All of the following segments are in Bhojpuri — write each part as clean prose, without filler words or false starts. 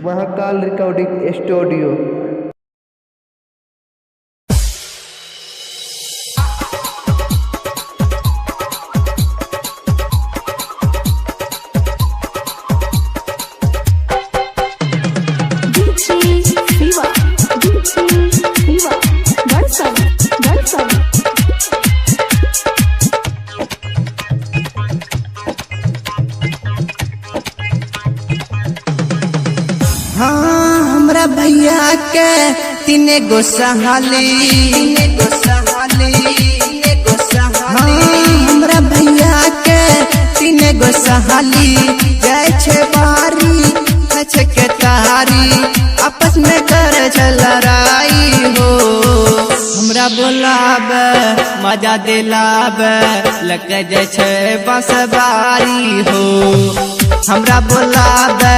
Mahakal recording studio. हाँ हमरा भैया के तीने गो सहाली, हाँ हमरा भैया के तीने गो सहाली, जय छे बारी छे के तारी आपस में कर लड़ाई हो। हमरा बोलाबे मजा दिलाबे लग जय छे बसबारी हो। हमरा बोलाबे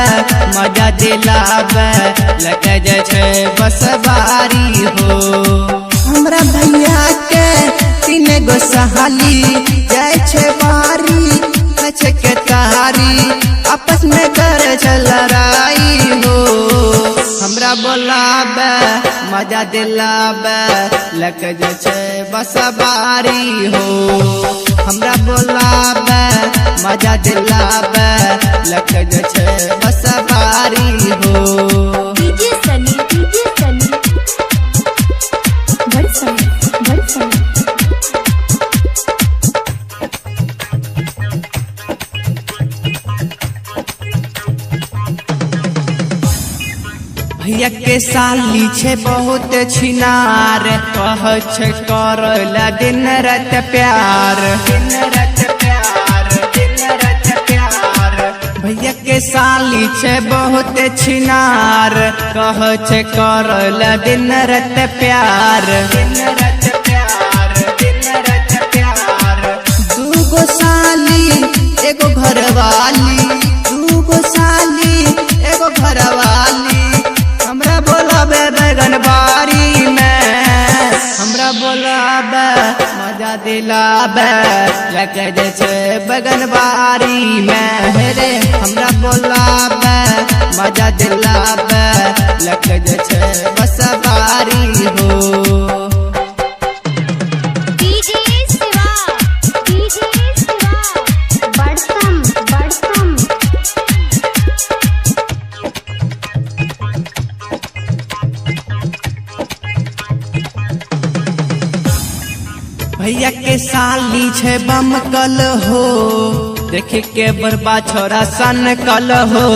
मजा दिलाबे लग जय छे बसबारी हो। हमरा भैया के तीने गो सहाली, जय छे बारी छे के तारी आपस में कर लड़ाई हो। हमरा बोलाबे मजा दिलाबे लग जय छे बसबारी हो। हमरा बोलाबे मजा दिलाबे लग जय छे बसबारी हो। डीजे सनी बड़ भैया के साली छे बहुत छिनार, कह छे करला दिन रात प्यार, दिन रात प्यार, दिन रात प्यार। भैया के साली छे बहुत छिनार, कह छे करला दिन रात प्यार, दिन रात प्यार, दिन रात प्यार। दूगो साली एगो घरवाली, दूगो साली एगो घरवाली। हमरा बोलाबे बैगन बारी में, हमरा बोलाबे मजा दिलाबे लग जय छे बैगन बारी में रे। हमरा बोलाबे मजा दिलाबे लग जय छे बसबारी हो। भैया के साली छे बमकल हो, देखे के बरबा छोरा सन कल हो।